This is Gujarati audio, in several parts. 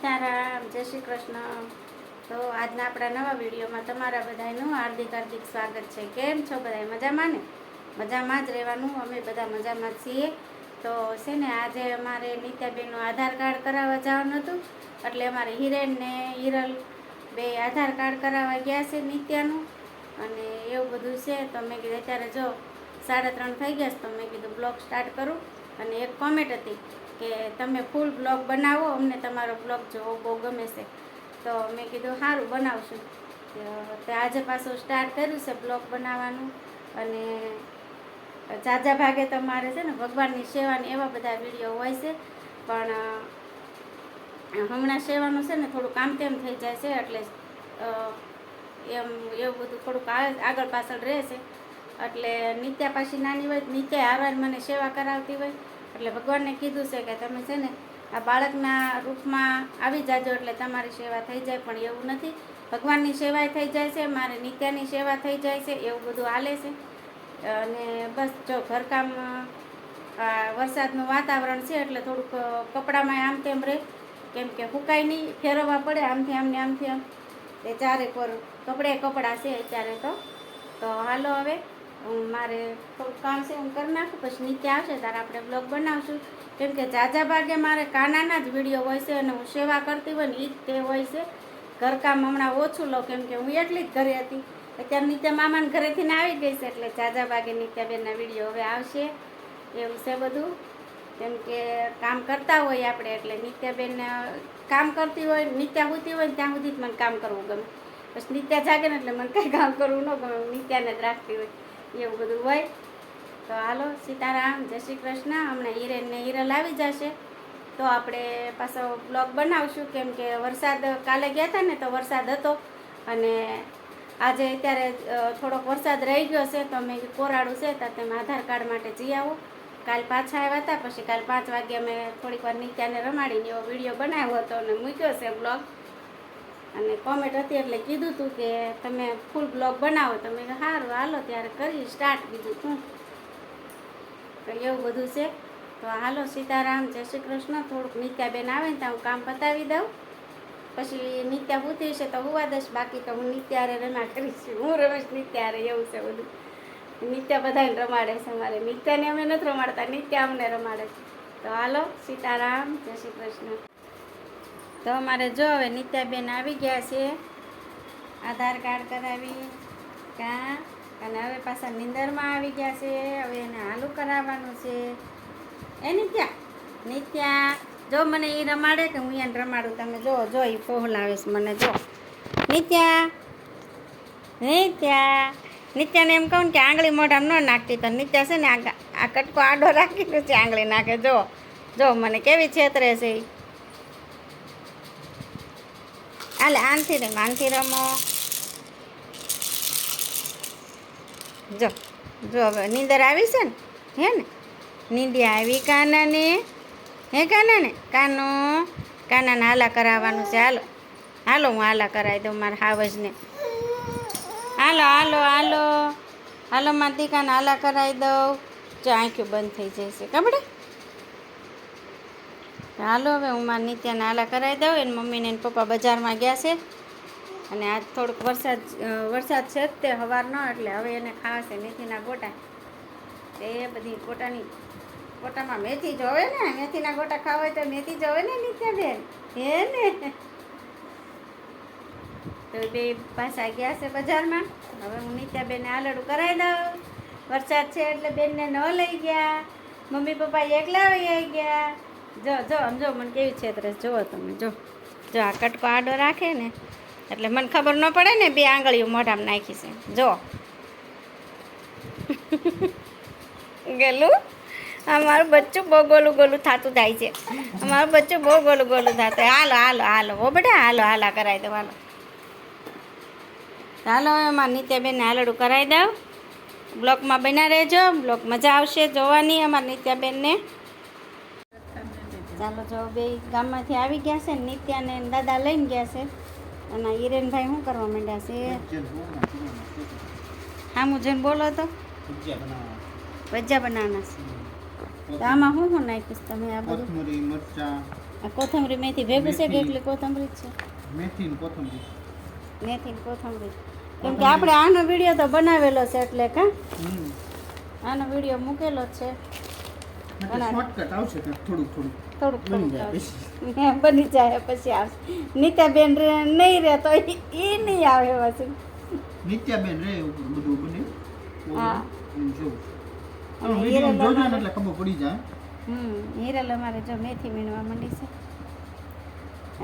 સીતારામ, જય શ્રી કૃષ્ણ. તો આજના આપણા નવા વિડીયોમાં તમારા બધાનું હાર્દિક સ્વાગત છે. કેમ છો બધા? મજામાં ને? મજામાં જ રહેવાનું. અમે બધા મજામાં છીએ. તો છે ને, આજે અમારે નિત્યાબેનનું આધાર કાર્ડ કરાવવા જવાનું હતું. એટલે અમારે હિરેન ને હિરલ બે આધાર કાર્ડ કરાવવા ગયા છે નિત્યાનું, અને એવું બધું છે. તો મેં કીધું અત્યારે જો 3:30 થઈ ગયા છે, તો મેં કીધું બ્લોગ સ્ટાર્ટ કરું. અને એક કોમેન્ટ હતી કે તમે ફૂલ બ્લોગ બનાવો, અમને તમારો બ્લોગ જોવો બહુ ગમે છે. તો મેં કીધું સારું, બનાવશું. તો આજે પાછું સ્ટાર્ટ કર્યું છે બ્લોગ બનાવવાનું. અને ઝાઝા ભાગે તમારે છે ને ભગવાનની સેવાની એવા બધા વિડીયો હોય છે, પણ હમણાં સેવાનું છે ને થોડું કામ તેમ થઈ જાય છે, એટલે એમ એવું બધું થોડુંક આગળ પાછળ રહેશે. એટલે નિત્યા પાછી નાની હોય, નિત્યા હારવાર મને સેવા કરાવતી હોય, એટલે ભગવાનને કીધું છે કે તમે છે ને આ બાળકના રૂપમાં આવી જાજો એટલે તમારી સેવા થઈ જાય. પણ એવું નથી, ભગવાનની સેવાય થઈ જાય છે, મારે નિત્યાની સેવા થઈ જાય છે, એવું બધું હાલે છે. અને બસ જો ઘરકામ, વરસાદનું વાતાવરણ છે એટલે થોડુંક કપડામાં આમ તેમ રહે, કેમ કે સુકાય નહીં, ફેરવવા પડે આમથી આમને આમથી આમ. એ ચારે પર કપડાં છે અત્યારે. તો હાલો હવે મારે થોડુંક કામ છે, હું કરી નાખું, પછી નિત્યા આવશે ત્યારે આપણે બ્લોગ બનાવશું. કેમ કે ઝાઝા ભાગે મારે કાનાના જ વિડીયો હોય છે, અને હું સેવા કરતી હોય ને એ જ તે હોય છે. ઘરકામ હમણાં ઓછું લઉં, કેમ કે હું એટલી જ ઘરે હતી. અત્યારે નિત્યા મામાના ઘરેથી ને આવી ગઈ છે, એટલે ઝાઝા ભાગે નિત્યાબેનના વિડીયો હવે આવશે. એવું છે બધું. કેમ કે કામ કરતા હોય આપણે, એટલે નિત્યાબેન કામ કરતી હોય, નિત્યા સૂતી હોય ને ત્યાં સુધી જ મને કામ કરવું ગમે. પછી નિત્યા જાગે ને એટલે મને કંઈ કામ કરવું ન ગમે, નિત્યાને જ રાખતી હોય, એવું બધું હોય. તો હાલો, સીતારામ, જય શ્રી કૃષ્ણ. હમણાં હિરેન ને હિરલ આવી જશે તો આપણે પાછો બ્લોગ બનાવશું. કેમ કે વરસાદ કાલે ગયા હતા ને તો વરસાદ હતો, અને આજે અત્યારે થોડોક વરસાદ રહી ગયો છે. તો મેં કોરાડું છે તો તમે આધાર કાર્ડ માટે જઈ આવો. કાલ પાછા આવ્યા હતા, પછી કાલ 5 વાગે અમે થોડીક વાર નિત્યાને રમાડીને એવો વિડીયો બનાવ્યો હતો અને મૂક્યો છે બ્લોગ. અને કોમેન્ટ હતી એટલે કીધું હતું કે તમે ફૂલ બ્લોગ બનાવો. તો મેં સારું, હાલો ત્યારે કરી સ્ટાર્ટ. બીજું શું, તો એવું બધું છે. તો હાલો, સીતારામ, જય શ્રી કૃષ્ણ. થોડુંક નિત્યાબેન આવે ને ત્યાં હું કામ પતાવી દઉં, પછી નિત્યા પૂછી છે તો હુવા દઈશ. બાકી તો હું નિત્યારે રમા કરીશ, હું રમીશ નિત્યારે. એવું છે બધું. નિત્યા બધાને રમાડે છે મારે. નિત્યાને અમે નથી રમાડતા, નિત્યા અમને રમાડે છે. તો હાલો, સીતારામ, જય શ્રી કૃષ્ણ. તો અમારે જો હવે નિત્યાબેન આવી ગયા છે, આધાર કાર્ડ કરાવી કાં, અને હવે પાછા નીંદરમાં આવી ગયા છે. હવે એને હાલું કરાવવાનું છે. એ નિત્યા જો મને એ રમાડે કે હું એને રમાડું. તમે જો એ ફોહલાવે છે મને. જો નિત્યાને એમ કહું કે આંગળી મોઢામાં ન નાખતી, તો નિત્યા છે ને આ કટકો આડો રાખીને છે આંગળી નાખે. જો મને કેવી છેતરે છે. હાલે આનથી રમો. જો હવે નીંદર આવી છે ને, હે ને નીંદી આવી કાનાને. હે કાનાને, કાનાને હાલા કરાવવાનું છે. હાલો હું હાલા કરાવી દઉં મારા હાવજને. હાલો મારા દીકાને હાલા કરાવી દઉં. જો આંખ્યું બંધ થઈ જાય છે કબડે. હાલો હવે હું મારા નિત્યાને હાલા કરાવી દઉં. એને મમ્મીને એને પપ્પા બજારમાં ગયા છે, અને આજ થોડુંક વરસાદ છે જ તે સવારનો, એટલે હવે એને ખાવાશે મેથીના ગોટા. એ બધી ગોટામાં મેથી જોવે ને, મેથીના ગોટા ખાવા હોય તો મેથી જોવે ને નિત્યાબેન, હે ને. તો બે પાછા ગયા છે બજારમાં. હવે હું નિત્યાબેનને આલડું કરાવી દઉં. વરસાદ છે એટલે બેનને ન લઈ ગયા, મમ્મી પપ્પા એકલા આવી ગયા. જો મને કેવી છેતરે, જુઓ તમે. જો આ કટકો આડો રાખે ને એટલે મને ખબર ન પડે ને 2 આંગળીઓ મોઢામાં નાખી છે. જો ગેલું અમારું બચ્ચું બહુ ગોલું થતું જાય છે. અમારું બચ્ચું બહુ ગોલું થતું. હાલો હો બેટા, હાલા કરાવી દો. હાલો હવે અમારા નિત્યાબેનને હાલડું કરાવી દઉં. બ્લોગમાં બના રહેજો, બ્લોગ મજા આવશે જોવાની અમારા નિત્યાબેનને. ચાલો, જો બે ગામમાંથી આવી ગયા છે ને, નિત્યાને દાદા લઈને ગયા છે, અને હિરેનભાઈ શું કરવા માંડ્યા છે? હા, હું જઈને બોલો તો ભજીયા બનાવવાના છે. તો આમાં શું નાખીશ તમે આ બધું? કોથમરી, મરચાં, આ કોથમરી મેથી ભેગું છે કે મેથી. એટલી કોથમરી જ છે? મેથી ને કોથમરી. મેથી ને કોથમરી. કેમ કે આપણે આનો વિડીયો તો બનાવેલો છે એટલે કા હમ આનો વિડીયો મૂકેલો જ છે. શોર્ટકટ આવશે કાંઈક થોડુંક થોડુંક બની થોડુંક જાય આવશે. હે, બની જાય પછી આવશે. નીતાબેન નહીં રહે તો એ નહીં આવે પાછું. નિત્યાબેન રે ઉપર બધું બને. હા. જો અને વિડીયો હિરલ જોજો ને અમારે- એટલે ખબર પડી જાય. હિરલ અમારે જો મેથી મીણવા માંડી છે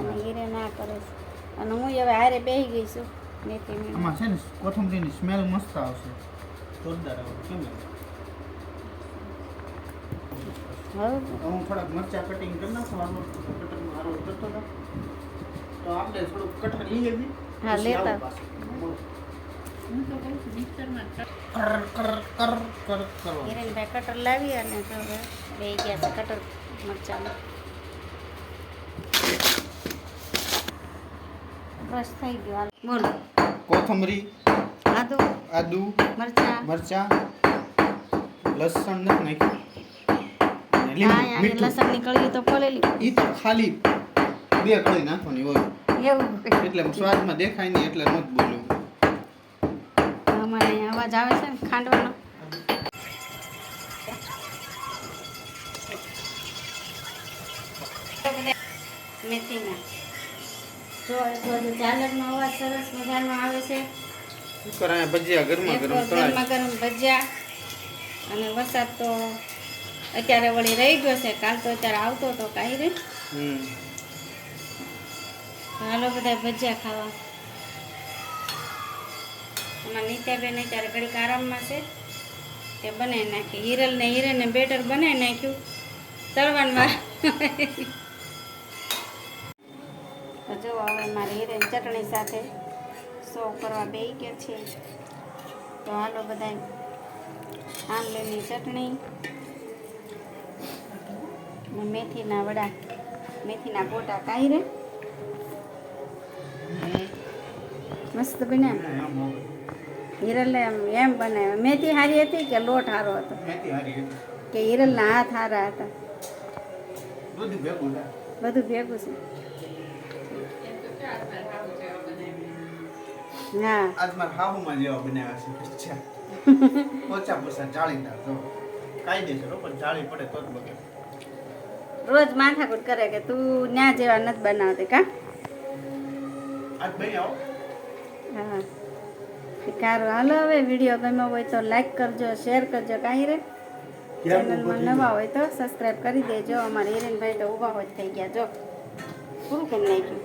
અને હિરે ના કરે છે અને હું હવે હારે બેસી ગઈ છું મેથી મીણવા. આમાં છે ને કોથમરીની સ્મેલ મસ્ત આવશે. જોરદાર આવે કેમ આવે? હવે હું થોડાક મરચાં કટિંગ કરી નાખું આનો કટરમાં હારો કરતો હતો તો આપણે થોડુંક કટર લઈ લેવી. હા, પછી લેતા. આવું પાછું. કર કર કર કર કરો. હિરેનભાઈ કટર લાવી અને જો હવે બે ગયા છે કટર મરચાંમાં. બસ થઈ ગયું હાલ. બોલો. કોથમરી, આદુ આદુ, મરચાં મરચાં, લસણ નથી નાખ્યું અને લીંબુ, હા યાર મીઠું. લસણની કળી તો ફોલેલી ઈ તો ખાલી 2 કળી નાખવાની હોય એવું એટલે સ્વાદમાં દેખાય નહીં એટલે નથી બોલ્યું. અમારે અહીંયા અવાજ આવે છે ને ખાંડવાનો. મેથીના જો હજુ ઝાલરનો અવાજ સરસ મજાનો આવે છે. ઉપર અહીંયા ભજીયા ગરમા એક ગરમ ગરમા તળાય. ગરમ ભજીયા અને વરસાદ તો અત્યારે વળી રહી ગયો છે. કાલ તો અત્યારે આવતો હતો કાંઈ રે. હમ હાલો બધા ભજીયા ખાવા. એમાં નીત્યાબેન અત્યારે ઘડીક આરામમાં છે તે બનાવી નાખી. હિરલને બેટર બનાવી નાખ્યું તળવામાં. તો જો હવે મારે હિરેન ચટણી સાથે સર્વ કરવા બેસી ગયા છે. તો હાલો બધા આંબલીની ચટણી ને મેથીના વડા મેથીના ગોટા કાંઈ રે મસ્ત બન્યા. હિરલને એમ બનાવ્યા. મેથી સારી હતી કે લોટ સારો હતો મેથી હારી હતી. કે હિરલના હાથ સારા હતા? બધું ભેગું થાય. બધું ભેગું છે. હા આજ મારા હાહુમાં જેવા બનાવ્યા છે અચ્છા. ઓછા પૈસા જાળીદાર જો કાયદેસર હો, પણ જાળી પડે તો જ બગે. રોજ માથાકૂટ કરે કે તું ન્યા જેવા નથી બનાવતી કા. આજ ભાઈ આવો. હા સારું હાલો હવે વિડીયો ગમ્યો હોય તો લાઈક કરજો શેર કરજો કાંઈ રે. ચેનલમાં નવા હોય તો સબસ્ક્રાઈબ કરી દેજો. અમારા હિરેનભાઈ તો ઊભા હોય થઈ ગયા જો પૂરું કરી નાખ્યું.